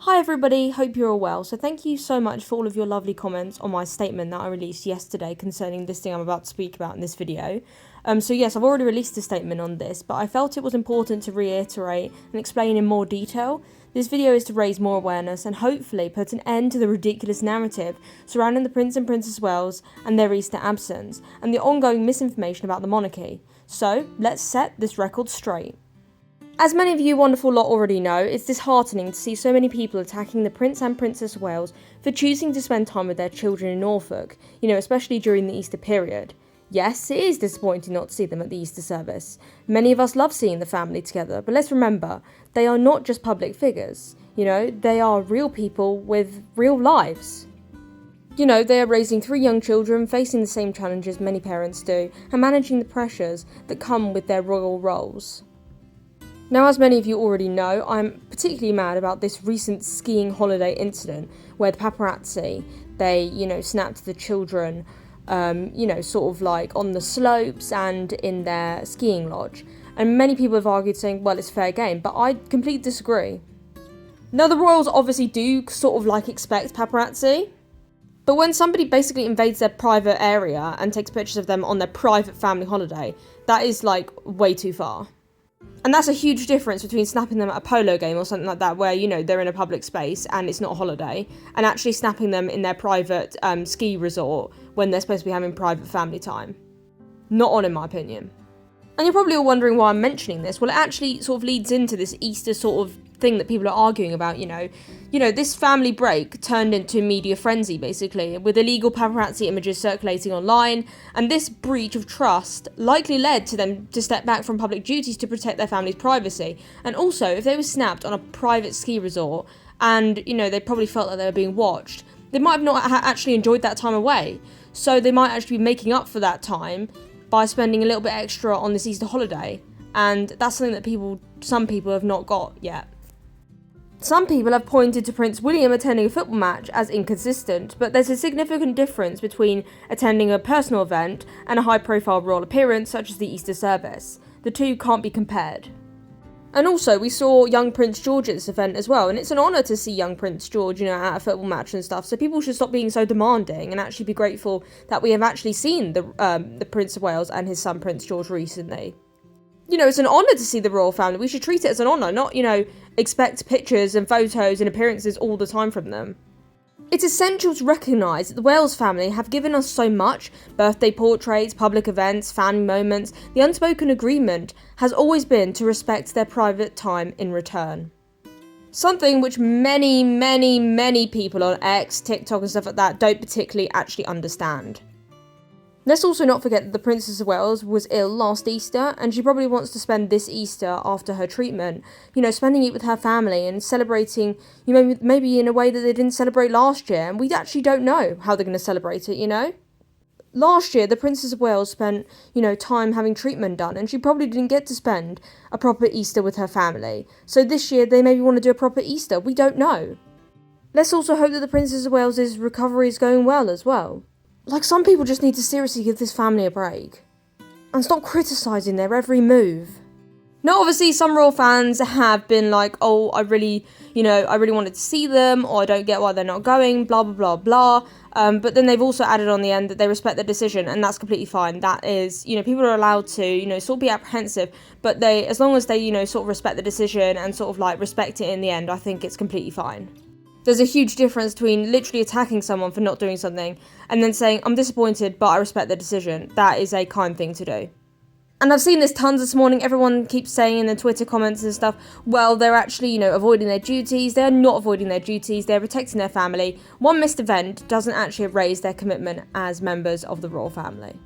Hi everybody, hope you're all well. So thank you so much for all of your lovely comments on my statement that I released yesterday concerning this thing I'm about to speak about in this video. So yes, I've already released a statement on this, but I felt it was important to reiterate and explain in more detail. This video is to raise more awareness and hopefully put an end to the ridiculous narrative surrounding the Prince and Princess Wales and their Easter absence, and the ongoing misinformation about the monarchy. So let's set this record straight. As many of you wonderful lot already know, it's disheartening to see so many people attacking the Prince and Princess of Wales for choosing to spend time with their children in Norfolk, especially during the Easter period. Yes, it is disappointing not to see them at the Easter service. Many of us love seeing the family together, but let's remember, they are not just public figures. They are real people with real lives. They are raising 3 young children, facing the same challenges many parents do, and managing the pressures that come with their royal roles. Now, as many of you already know, I'm particularly mad about this recent skiing holiday incident where the paparazzi, they, snapped the children, sort of like on the slopes and in their skiing lodge. And many people have argued saying, well, it's fair game, but I completely disagree. Now, the royals obviously do sort of like expect paparazzi, but when somebody basically invades their private area and takes pictures of them on their private family holiday, that is like way too far. And that's a huge difference between snapping them at a polo game or something like that, where, they're in a public space and it's not a holiday, and actually snapping them in their private ski resort when they're supposed to be having private family time. Not on, in my opinion. And you're probably all wondering why I'm mentioning this. Well, it actually sort of leads into this Easter sort of thing that people are arguing about, this family break turned into media frenzy, basically, with illegal paparazzi images circulating online, and this breach of trust likely led to them to step back from public duties to protect their family's privacy. And also, if they were snapped on a private ski resort, and, they probably felt like they were being watched, they might have not actually enjoyed that time away, so they might actually be making up for that time by spending a little bit extra on this Easter holiday, and that's something that some people have not got yet. Some people have pointed to Prince William attending a football match as inconsistent, but there's a significant difference between attending a personal event and a high-profile royal appearance such as the Easter service. The two can't be compared. And also, we saw young Prince George at this event as well, and it's an honour to see young Prince George, at a football match and stuff, so people should stop being so demanding and actually be grateful that we have actually seen the Prince of Wales and his son Prince George recently. It's an honour to see the royal family. We should treat it as an honour, not, expect pictures and photos and appearances all the time from them. It's essential to recognise that the Wales family have given us so much: birthday portraits, public events, family moments. The unspoken agreement has always been to respect their private time in return. Something which many, many, many people on X, TikTok and stuff like that don't particularly actually understand. Let's also not forget that the Princess of Wales was ill last Easter, and she probably wants to spend this Easter after her treatment, spending it with her family and celebrating, maybe in a way that they didn't celebrate last year, and we actually don't know how they're going to celebrate it, Last year, the Princess of Wales spent, time having treatment done, and she probably didn't get to spend a proper Easter with her family. So this year, they maybe want to do a proper Easter. We don't know. Let's also hope that the Princess of Wales' recovery is going well as well. Some people just need to seriously give this family a break and stop criticising their every move. Now, obviously, some royal fans have been like, oh, I really wanted to see them, or I don't get why they're not going, blah, blah, blah, blah. But then they've also added on the end that they respect their decision, and that's completely fine. That is, people are allowed to, sort of be apprehensive, but as long as they, sort of respect the decision and sort of like respect it in the end, I think it's completely fine. There's a huge difference between literally attacking someone for not doing something and then saying, I'm disappointed, but I respect their decision. That is a kind thing to do. And I've seen this tons this morning. Everyone keeps saying in the Twitter comments and stuff, well, they're actually, avoiding their duties. They're not avoiding their duties. They're protecting their family. One missed event doesn't actually erase their commitment as members of the royal family.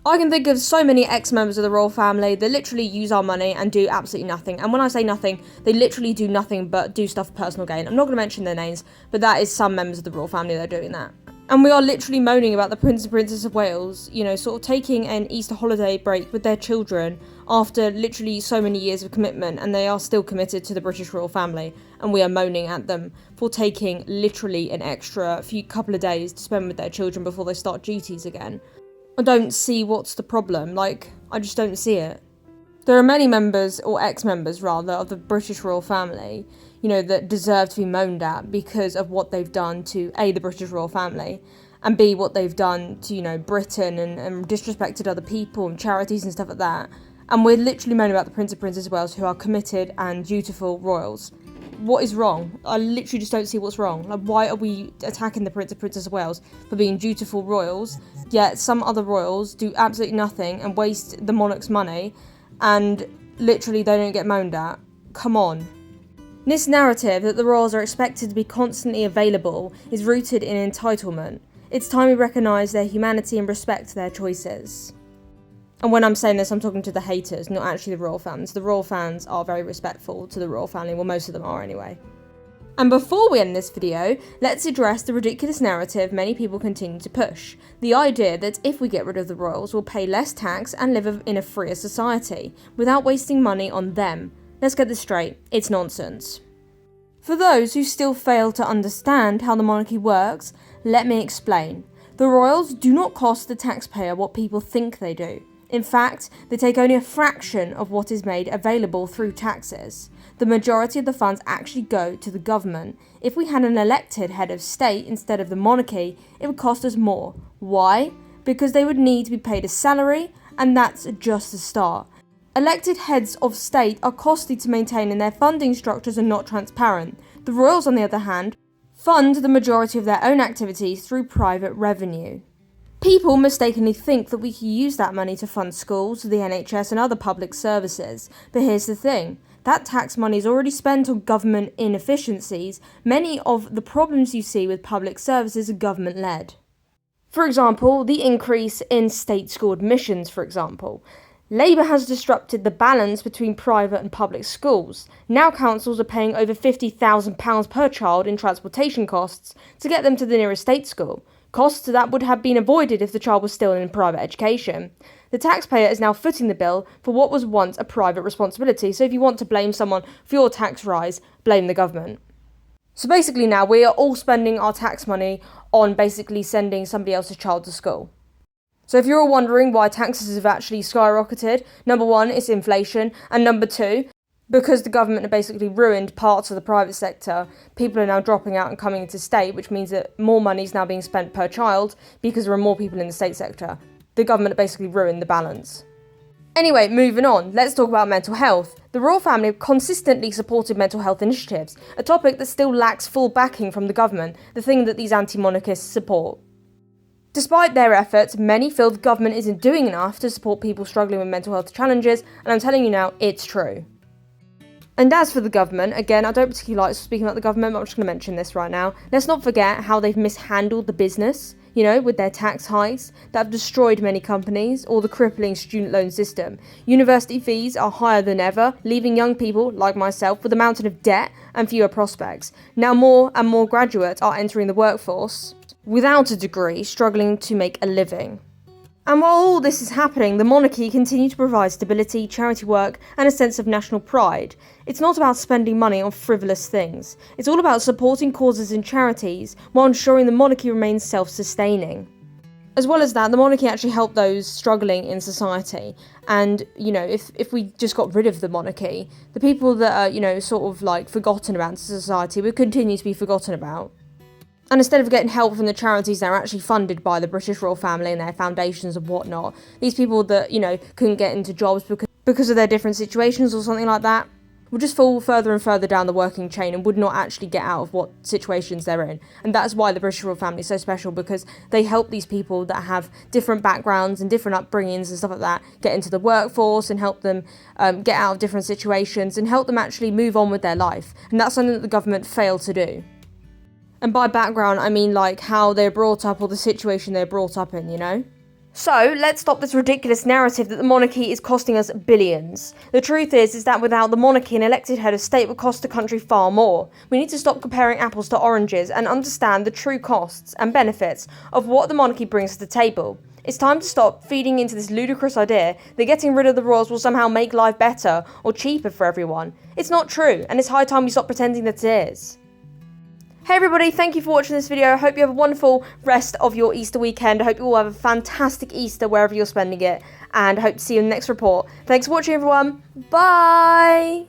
I can think of so many ex-members of the royal family that literally use our money and do absolutely nothing. And when I say nothing, they literally do nothing but do stuff for personal gain. I'm not going to mention their names, but that is some members of the royal family that are doing that. And we are literally moaning about the Prince and Princess of Wales, sort of taking an Easter holiday break with their children after literally so many years of commitment, and they are still committed to the British royal family. And we are moaning at them for taking literally an extra couple of days to spend with their children before they start duties again. I don't see what's the problem. I just don't see it. There are many members, or ex-members rather, of the British royal family, that deserve to be moaned at because of what they've done to A, the British royal family, and B, what they've done to, Britain and disrespected other people and charities and stuff like that. And we're literally moaning about the Prince and Princess of Wales, who are committed and dutiful royals. What is wrong? I literally just don't see what's wrong. Like, why are we attacking the Prince and Princess of Wales for being dutiful royals, yet some other royals do absolutely nothing and waste the monarch's money, and literally they don't get moaned at? Come on. This narrative that the royals are expected to be constantly available is rooted in entitlement. It's time we recognise their humanity and respect their choices. And when I'm saying this, I'm talking to the haters, not actually the royal fans. The royal fans are very respectful to the royal family, well, most of them are anyway. And before we end this video, let's address the ridiculous narrative many people continue to push. The idea that if we get rid of the royals, we'll pay less tax and live in a freer society, without wasting money on them. Let's get this straight, it's nonsense. For those who still fail to understand how the monarchy works, let me explain. The royals do not cost the taxpayer what people think they do. In fact, they take only a fraction of what is made available through taxes. The majority of the funds actually go to the government. If we had an elected head of state instead of the monarchy, it would cost us more. Why? Because they would need to be paid a salary, and that's just a start. Elected heads of state are costly to maintain and their funding structures are not transparent. The royals, on the other hand, fund the majority of their own activities through private revenue. People mistakenly think that we can use that money to fund schools, the NHS and other public services. But here's the thing, that tax money is already spent on government inefficiencies. Many of the problems you see with public services are government-led. For example, the increase in state school admissions, for example. Labour has disrupted the balance between private and public schools. Now councils are paying over £50,000 per child in transportation costs to get them to the nearest state school. Costs that would have been avoided if the child was still in private education. The taxpayer is now footing the bill for what was once a private responsibility, so if you want to blame someone for your tax rise, blame the government. So basically now we are all spending our tax money on basically sending somebody else's child to school. So if you're all wondering why taxes have actually skyrocketed, number one, it's inflation, and number two, because the government have basically ruined parts of the private sector, people are now dropping out and coming into state, which means that more money is now being spent per child because there are more people in the state sector. The government have basically ruined the balance. Anyway, moving on, let's talk about mental health. The royal family have consistently supported mental health initiatives, a topic that still lacks full backing from the government, the thing that these anti-monarchists support. Despite their efforts, many feel the government isn't doing enough to support people struggling with mental health challenges, and I'm telling you now, it's true. And as for the government, again, I don't particularly like speaking about the government, but I'm just going to mention this right now. Let's not forget how they've mishandled the business, with their tax hikes that have destroyed many companies, or the crippling student loan system. University fees are higher than ever, leaving young people, like myself, with a mountain of debt and fewer prospects. Now more and more graduates are entering the workforce without a degree, struggling to make a living. And while all this is happening, the monarchy continue to provide stability, charity work, and a sense of national pride. It's not about spending money on frivolous things. It's all about supporting causes and charities while ensuring the monarchy remains self-sustaining. As well as that, the monarchy actually helped those struggling in society. And, if we just got rid of the monarchy, the people that are, sort of like forgotten about in society would continue to be forgotten about. And instead of getting help from the charities that are actually funded by the British royal family and their foundations and whatnot, these people that, couldn't get into jobs because of their different situations or something like that, would just fall further and further down the working chain and would not actually get out of what situations they're in. And that's why the British royal family is so special, because they help these people that have different backgrounds and different upbringings and stuff like that get into the workforce and help them get out of different situations and help them actually move on with their life. And that's something that the government failed to do. And by background, I mean like how they're brought up or the situation they're brought up in, So, let's stop this ridiculous narrative that the monarchy is costing us billions. The truth is that without the monarchy, an elected head of state would cost the country far more. We need to stop comparing apples to oranges and understand the true costs and benefits of what the monarchy brings to the table. It's time to stop feeding into this ludicrous idea that getting rid of the royals will somehow make life better or cheaper for everyone. It's not true, and it's high time we stop pretending that it is. Hey everybody, thank you for watching this video. I hope you have a wonderful rest of your Easter weekend. I hope you all have a fantastic Easter wherever you're spending it, and I hope to see you in the next report. Thanks for watching everyone. Bye!